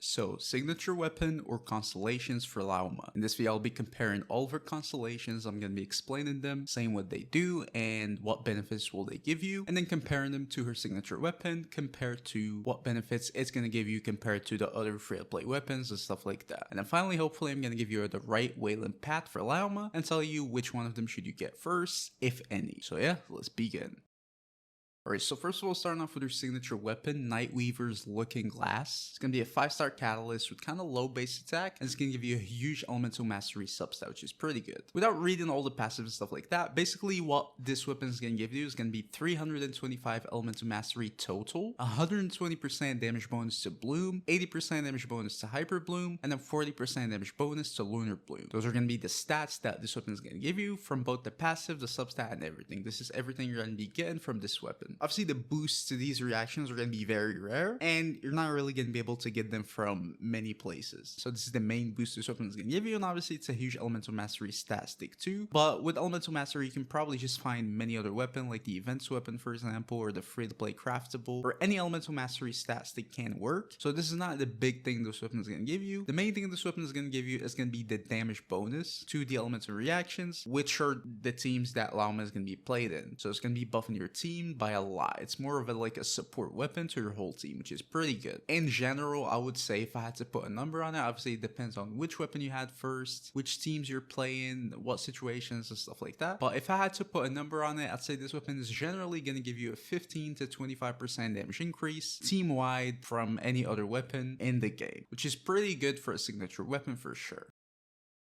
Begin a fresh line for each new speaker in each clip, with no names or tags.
So, signature weapon or constellations for Lauma. In this video, I'll be comparing all of her constellations. I'm going to be explaining them, saying what they do and what benefits will they give you, and then comparing them to her signature weapon compared to what benefits it's going to give you compared to the other free-to-play weapons and stuff like that. And then finally, hopefully, I'm going to give you the right Wayland path for Lauma and tell you which one of them should you get first, if any. So yeah, let's begin. Alright, so first of all, starting off with her signature weapon, Nightweaver's Looking Glass. It's going to be a 5-star catalyst with kind of low base attack, and it's going to give you a huge elemental mastery substat, which is pretty good. Without reading all the passives and stuff like that, basically what this weapon is going to give you is going to be 325 elemental mastery total, 120% damage bonus to Bloom, 80% damage bonus to Hyper Bloom, and then 40% damage bonus to Lunar Bloom. Those are going to be the stats that this weapon is going to give you from both the passive, the substat, and everything. This is everything you're going to be getting from this weapon. Obviously, the boosts to these reactions are going to be very rare, and you're not really going to be able to get them from many places. So this is the main boost this weapon is going to give you, and obviously it's a huge elemental mastery stat stick too. But with elemental mastery, you can probably just find many other weapons, like the events weapon, for example, or the free-to-play craftable, or any elemental mastery stat stick can work. So this is not the big thing this weapon is going to give you. The main thing this weapon is going to give you is going to be the damage bonus to the elemental reactions, which are the teams that Lauma is going to be played in. So it's going to be buffing your team by a lot. It's more of like a support weapon to your whole team, which is pretty good. In general, I would say if I had to put a number on it, obviously it depends on which weapon you had first, which teams you're playing, what situations and stuff like that. But if I had to put a number on it, I'd say this weapon is generally going to give you a 15 to 25% damage increase team-wide from any other weapon in the game, which is pretty good for a signature weapon for sure.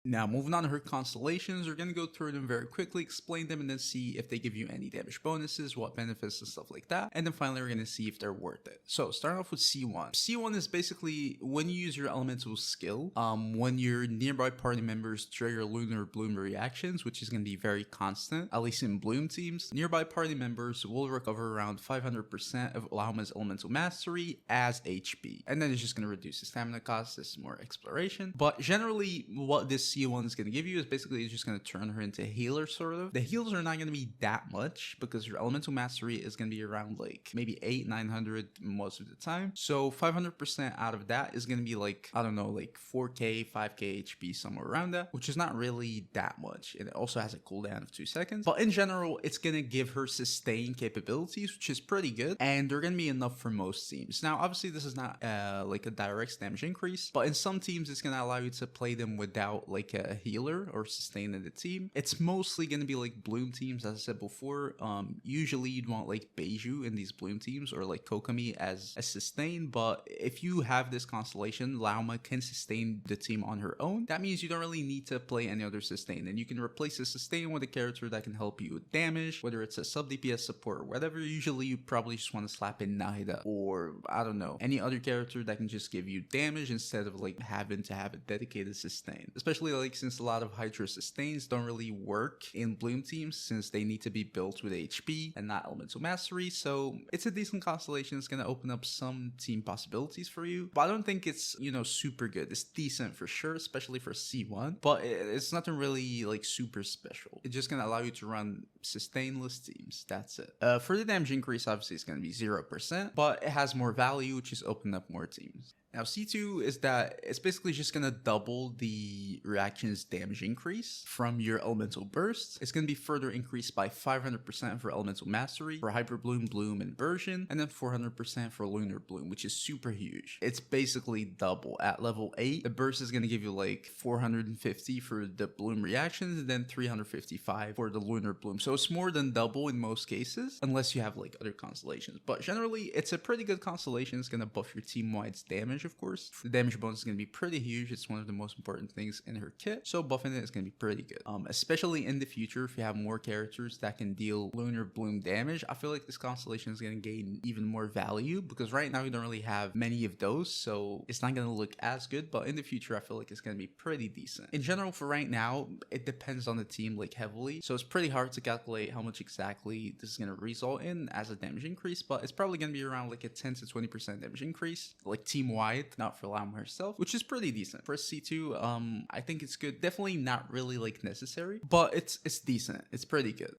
Now, moving on to her constellations, we're going to go through them very quickly, explain them, and then see if they give you any damage bonuses, what benefits, and stuff like that. And then finally, we're going to see if they're worth it. So, starting off with C1. C1 is basically when you use your elemental skill, when your nearby party members trigger Lunar Bloom reactions, which is going to be very constant, at least in Bloom teams, nearby party members will recover around 500% of Lauma's elemental mastery as HP. And then it's just going to reduce the stamina cost. This is more exploration. But generally, what this C1 is going to give you is basically it's just going to turn her into a healer, sort of. The heals are not going to be that much because your elemental mastery is going to be around like maybe 800-900 most of the time. So 500% out of that is going to be like, I don't know, like 4k 5k HP, somewhere around that, which is not really that much. And it also has a cooldown of 2 seconds, but in general it's going to give her sustain capabilities, which is pretty good, and they're going to be enough for most teams. Now obviously this is not like a direct damage increase, but in some teams it's going to allow you to play them without like a healer or sustain in the team. It's mostly going to be like Bloom teams, as I said before. Usually you'd want like Beiju in these Bloom teams or like Kokomi as a sustain, but if you have this constellation, Lauma can sustain the team on her own. That means you don't really need to play any other sustain, and you can replace the sustain with a character that can help you with damage, whether it's a sub DPS support or whatever. Usually you probably just want to slap in Nahida or I don't know, any other character that can just give you damage instead of like having to have a dedicated sustain, especially like since a lot of Hydra sustains don't really work in Bloom teams since they need to be built with HP and not elemental mastery. So it's a decent constellation. It's going to open up some team possibilities for you, but I don't think it's, you know, super good. It's decent for sure, especially for C1, but it's nothing really like super special. It's just going to allow you to run sustainless teams. That's it. For the damage increase, obviously it's going to be 0%, but it has more value, which is opening up more teams. Now, C2 is that it's basically just going to double the reaction's damage increase from your elemental burst. It's going to be further increased by 500% for elemental mastery, for Hyper Bloom, Bloom, and Version, and then 400% for Lunar Bloom, which is super huge. It's basically double. At level 8, the burst is going to give you like 450 for the Bloom reactions, and then 355 for the Lunar Bloom. So it's more than double in most cases, unless you have like other constellations. But generally, it's a pretty good constellation. It's going to buff your team-wide damage, of course. The damage bonus is going to be pretty huge. It's one of the most important things in her kit, so buffing it is going to be pretty good. Especially in the future, if you have more characters that can deal Lunar Bloom damage, I feel like this constellation is going to gain even more value because right now you don't really have many of those, so it's not going to look as good, but in the future I feel like it's going to be pretty decent. In general, for right now, it depends on the team like heavily, so it's pretty hard to calculate how much exactly this is going to result in as a damage increase, but it's probably going to be around like a 10 to 20% damage increase, like team-wide wide, not for Lauma herself, which is pretty decent. For C2, I think it's good. Definitely not really like necessary, but it's decent. It's pretty good.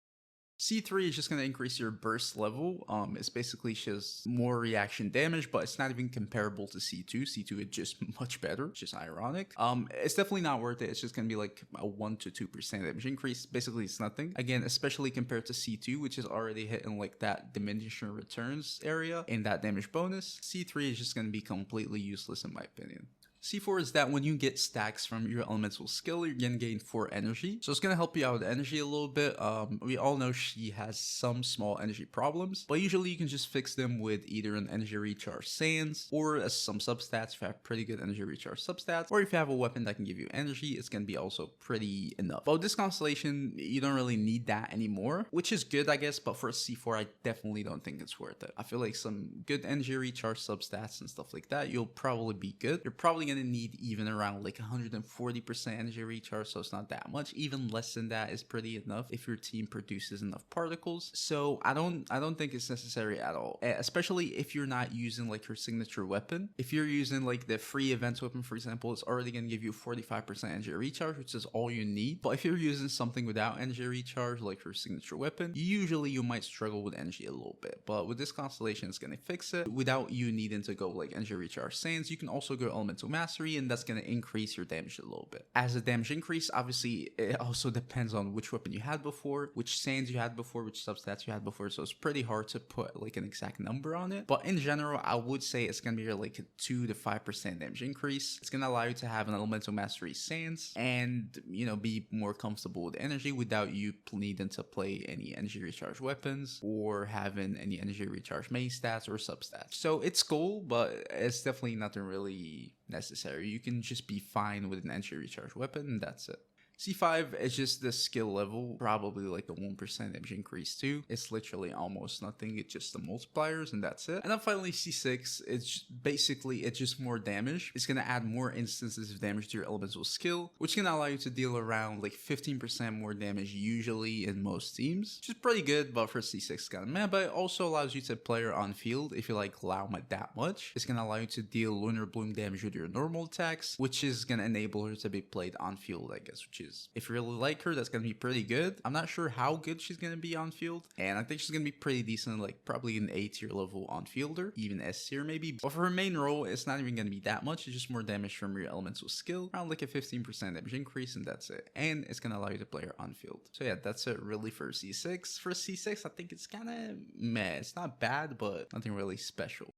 C3 is just going to increase your burst level. It's basically just more reaction damage, but it's not even comparable to C2. C2 is just much better, which is ironic. It's definitely not worth it. It's just going to be like a 1 to 2% damage increase. Basically, it's nothing. Again, especially compared to C2, which is already hitting like that diminishing returns area in that damage bonus. C3 is just going to be completely useless in my opinion. C4 is that when you get stacks from your elemental skill, you're gonna gain 4 energy. So it's gonna help you out with energy a little bit. We all know she has some small energy problems, but usually you can just fix them with either an energy recharge sands or some substats if you have pretty good energy recharge substats, or if you have a weapon that can give you energy, it's gonna be also pretty enough. But with this constellation, you don't really need that anymore, which is good, I guess, but for a C4, I definitely don't think it's worth it. I feel like some good energy recharge substats and stuff like that, you'll probably be good. You're probably gonna need even around like 140% energy recharge, so it's not that much. Even less than that is pretty enough if your team produces enough particles. So I don't think it's necessary at all, especially if you're not using like her signature weapon. If you're using like the free event weapon, for example, it's already gonna give you 45% energy recharge, which is all you need. But if you're using something without energy recharge, like her signature weapon, usually you might struggle with energy a little bit. But with this constellation, it's gonna fix it without you needing to go like energy recharge sands. You can also go elemental mastery, and that's going to increase your damage a little bit. As the damage increase, obviously it also depends on which weapon you had before, which sands you had before, which substats you had before, so it's pretty hard to put like an exact number on it. But in general, I would say it's going to be like a 2 to 5% damage increase. It's going to allow you to have an elemental mastery sands and, you know, be more comfortable with energy without you needing to play any energy recharge weapons or having any energy recharge main stats or substats. So it's cool, but it's definitely nothing really necessary. You can just be fine with an energy recharge weapon and that's it. C5 is just the skill level, probably like a 1% damage increase too. It's literally almost nothing, it's just the multipliers and that's it. And then finally C6, it's just more damage. It's gonna add more instances of damage to your elemental skill, which can allow you to deal around like 15% more damage usually in most teams, which is pretty good, but for C6 it's kind of meh. But it also allows you to play her on field if you like Lauma that much. It's gonna allow you to deal Lunar Bloom damage with your normal attacks, which is gonna enable her to be played on field, I guess, which is, if you really like her, that's gonna be pretty good. I'm not sure how good she's gonna be on field, and I think she's gonna be pretty decent, like probably an A tier level on fielder, even S tier maybe. But for her main role, it's not even gonna be that much. It's just more damage from your elemental skill, around like a 15% damage increase, and that's it. And it's gonna allow you to play her on field. So yeah, that's it really for C6. For C6, I think it's kind of meh. It's not bad, but nothing really special.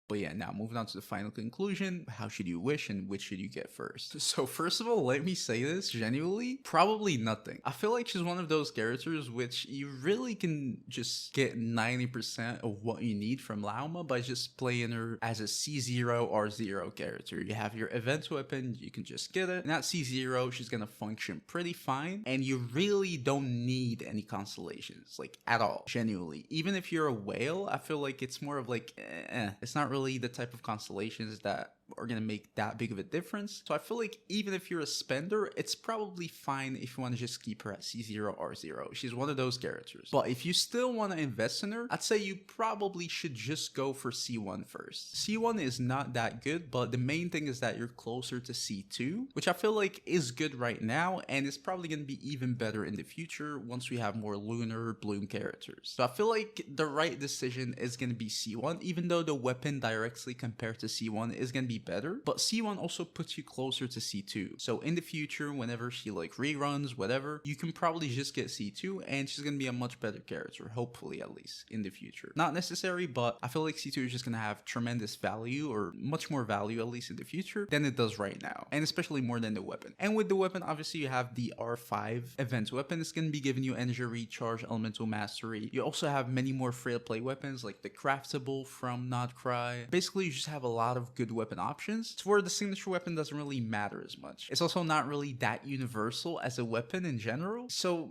But yeah, now moving on to the final conclusion, how should you wish and which should you get first? So first of all, let me say this genuinely, probably nothing. I feel like she's one of those characters which you really can just get 90% of what you need from Lauma by just playing her as a C0 or 0 character. You have your event weapon, you can just get it. And at C0, she's gonna function pretty fine, and you really don't need any constellations, like at all, genuinely. Even if you're a whale, I feel like it's more of like, it's not really the type of constellations that are gonna make that big of a difference. So I feel like even if you're a spender, it's probably fine if you want to just keep her at C0 or 0. She's one of those characters. But if you still want to invest in her, I'd say you probably should just go for C1 first. C1 is not that good, but the main thing is that you're closer to C2, which I feel like is good right now, and it's probably gonna be even better in the future once we have more Lunar Bloom characters. So I feel like the right decision is gonna be C1, even though the weapon directly compared to C1 is gonna be better, but C1 also puts you closer to C2. So in the future, whenever she like reruns, whatever, you can probably just get C2 and she's gonna be a much better character, hopefully, at least in the future. Not necessary, but I feel like C2 is just gonna have tremendous value, or much more value at least in the future than it does right now, and especially more than the weapon. And with the weapon, obviously you have the R5 event weapon. It's gonna be giving you energy recharge, elemental mastery. You also have many more free to play weapons like the craftable from Notcry. Basically, you just have a lot of good weapon options. It's where the signature weapon doesn't really matter as much. It's also not really that universal as a weapon in general, so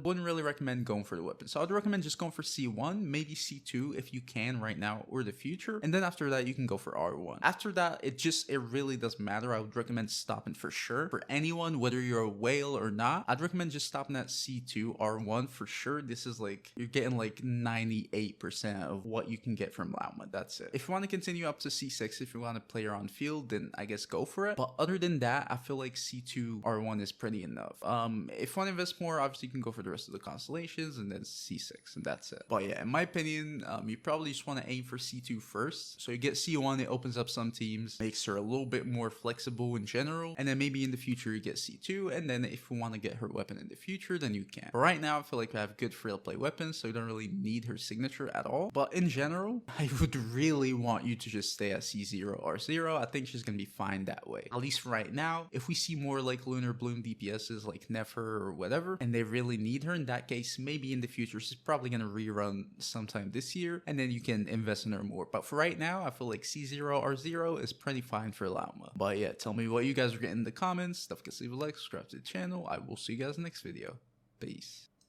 wouldn't really recommend going for the weapon. So I'd recommend just going for C1, maybe C2 if you can right now or the future, and then after that you can go for R1. After that, it really doesn't matter. I would recommend stopping for sure. For anyone, whether you're a whale or not, I'd recommend just stopping at C2, R1 for sure. This is like, you're getting like 98% of what you can get from Lauma. That's that's it. If you want to continue up to C6, if you want to play her on field, then I guess go for it. But other than that, I feel like C2 R1 is pretty enough. If you want to invest more, obviously you can go for the rest of the constellations and then C6, and that's it. But yeah, in my opinion, you probably just want to aim for C2 first. So you get C1, it opens up some teams, makes her a little bit more flexible in general, and then maybe in the future you get C2, and then if you want to get her weapon in the future, then you can. But right now, I feel like we have good free-to-play weapons, so you don't really need her signature at all. But in general, I would really want you to just stay at C0 R0. I think she's gonna be fine that way, at least right now. If we see more like Lunar Bloom DPSs like Nefer or whatever, and they really need her, in that case, maybe in the future she's probably gonna rerun sometime this year, and then you can invest in her more. But for right now, I feel like C0 R0 is pretty fine for Lauma. But yeah, tell me what you guys are getting in the comments. Don't forget to leave a like, subscribe to the channel. I will see you guys in the next video. Peace.